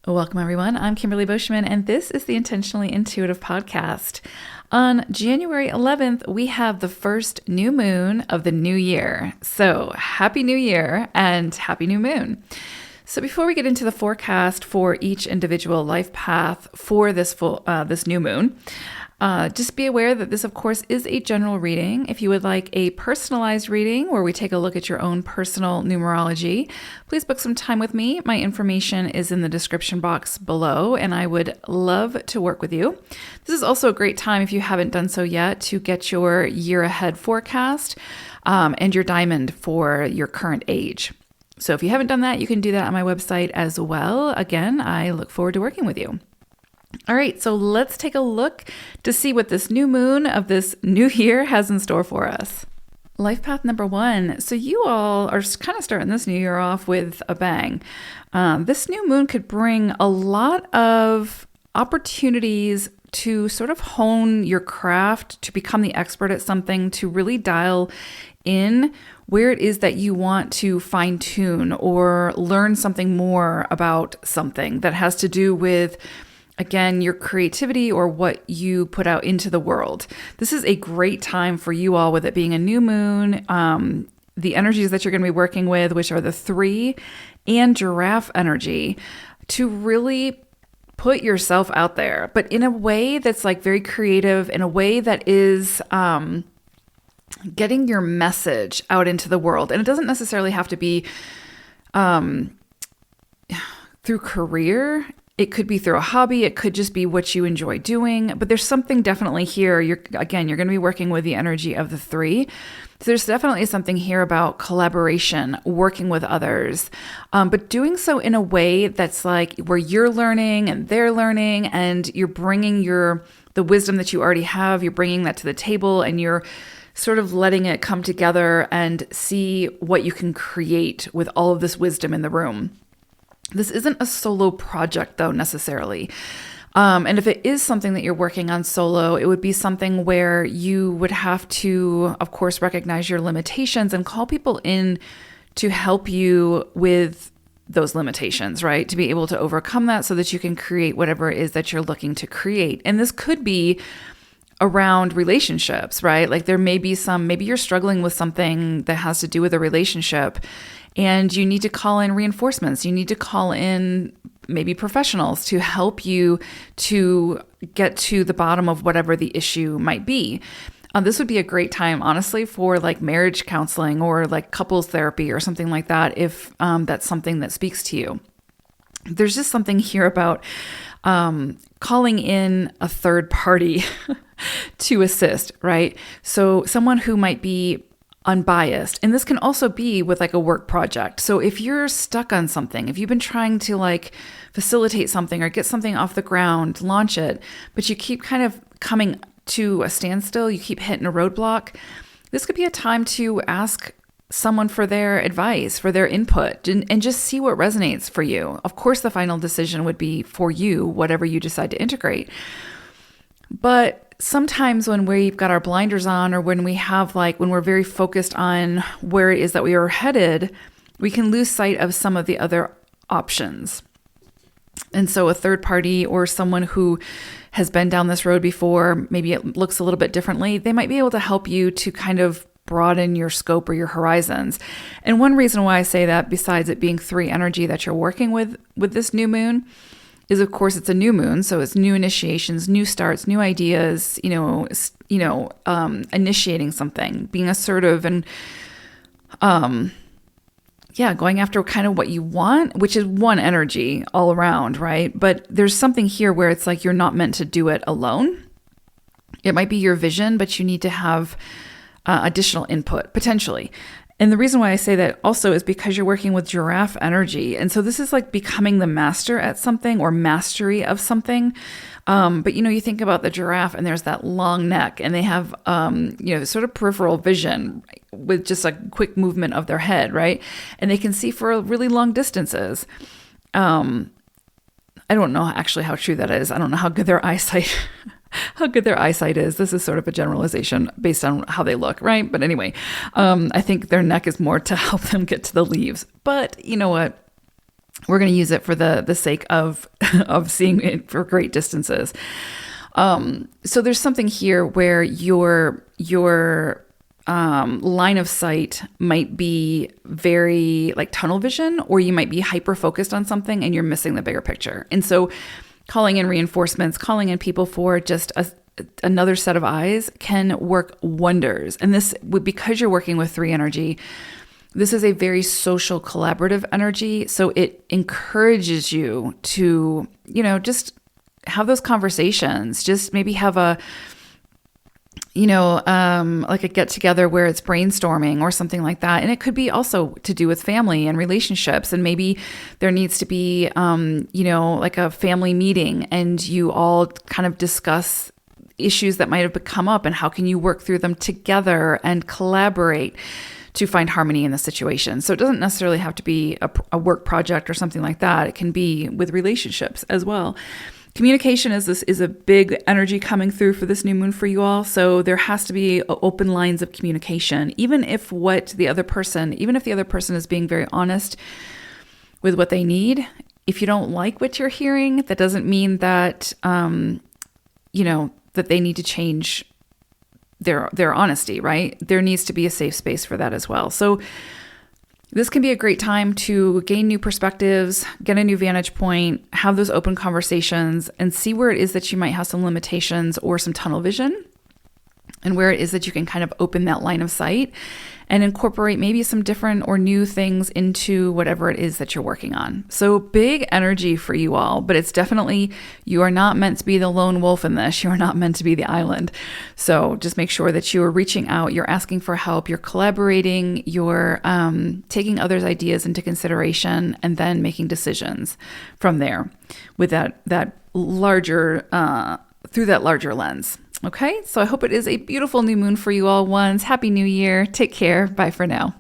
Welcome, everyone. I'm Kimberly Bushman, and this is the Intentionally Intuitive Podcast. On January 11th, we have the first new moon of the new year. So happy new year and happy new moon. So before we get into the forecast for each individual life path for this new moon, just be aware that this, of course, is a general reading. If you would like a personalized reading where we take a look at your own personal numerology, please book some time with me. My information is in the description box below, and I would love to work with you. This is also a great time, if you haven't done so yet, to get your year ahead forecast and your diamond for your current age. So if you haven't done that, you can do that on my website as well. Again, I look forward to working with you. All right, so let's take a look to see what this new moon of this new year has in store for us. Life path number 1. So you all are kind of starting this new year off with a bang. This new moon could bring a lot of opportunities to sort of hone your craft, to become the expert at something, to really dial in where it is that you want to fine tune or learn something more about something that has to do with, again, your creativity or what you put out into the world. This is a great time for you all, with it being a new moon, the energies that you're going to be working with, which are the 3 and giraffe energy, to really put yourself out there, but in a way that's like very creative, in a way that is getting your message out into the world. And it doesn't necessarily have to be through career. It could be through a hobby. It could just be what you enjoy doing. But there's something definitely here. You're going to be working with the energy of the 3. So there's definitely something here about collaboration, working with others, but doing so in a way that's like where you're learning and they're learning, and you're bringing the wisdom that you already have. You're bringing that to the table, and you're sort of letting it come together and see what you can create with all of this wisdom in the room. This isn't a solo project, though, necessarily. And if it is something that you're working on solo, it would be something where you would have to, of course, recognize your limitations and call people in to help you with those limitations, right? To be able to overcome that so that you can create whatever it is that you're looking to create. And this could be around relationships, right? Like there may be maybe you're struggling with something that has to do with a relationship, and you need to call in reinforcements. You need to call in maybe professionals to help you to get to the bottom of whatever the issue might be. This would be a great time, honestly, for like marriage counseling or like couples therapy or something like that, if that's something that speaks to you. There's just something here about calling in a third party to assist, right? So someone who might be unbiased. And this can also be with like a work project. So if you're stuck on something, if you've been trying to like facilitate something or get something off the ground, launch it, but you keep kind of coming to a standstill, you keep hitting a roadblock, this could be a time to ask someone for their advice, for their input, and just see what resonates for you. Of course, the final decision would be for you, whatever you decide to integrate. But sometimes when we've got our blinders on, or when we're very focused on where it is that we are headed, we can lose sight of some of the other options. And so a third party or someone who has been down this road before, maybe it looks a little bit differently, they might be able to help you to kind of broaden your scope or your horizons. And one reason why I say that, besides it being 3 energy that you're working with this new moon, is of course it's a new moon, so it's new initiations, new starts, new ideas, initiating something, being assertive, and going after kind of what you want, which is 1 energy all around, right? But there's something here where it's like you're not meant to do it alone. It might be your vision, but you need to have additional input, potentially. And the reason why I say that also is because you're working with giraffe energy. And so this is like becoming the master at something, or mastery of something. But you think about the giraffe, and there's that long neck, and they have, sort of peripheral vision with just a quick movement of their head, right? And they can see for really long distances. I don't know actually how true that is. I don't know how good their eyesight is. This is sort of a generalization based on how they look, right? But anyway, I think their neck is more to help them get to the leaves. But you know what? We're going to use it for the sake of of seeing it for great distances. So there's something here where your line of sight might be very like tunnel vision, or you might be hyper focused on something and you're missing the bigger picture. And so calling in reinforcements, calling in people for just another set of eyes can work wonders. And this, because you're working with 3 energy, this is a very social, collaborative energy. So it encourages you to, just have those conversations. Just maybe have a, like a get together where it's brainstorming or something like that. And it could be also to do with family and relationships. And maybe there needs to be, like a family meeting, and you all kind of discuss issues that might have come up and how can you work through them together and collaborate to find harmony in the situation. So it doesn't necessarily have to be a work project or something like that. It can be with relationships as well. Communication is a big energy coming through for this new moon for you all. So there has to be open lines of communication, even if the other person is being very honest with what they need. If you don't like what you're hearing, that doesn't mean that, that they need to change their honesty, right? There needs to be a safe space for that as well. So this can be a great time to gain new perspectives, get a new vantage point, have those open conversations, and see where it is that you might have some limitations or some tunnel vision, and where it is that you can kind of open that line of sight and incorporate maybe some different or new things into whatever it is that you're working on. So big energy for you all, but it's definitely, you are not meant to be the lone wolf in this. You are not meant to be the island. So just make sure that you are reaching out, you're asking for help, you're collaborating, you're taking others' ideas into consideration, and then making decisions from there with that larger, through that larger lens. Okay, so I hope it is a beautiful new moon for you all. Happy New Year. Take care. Bye for now.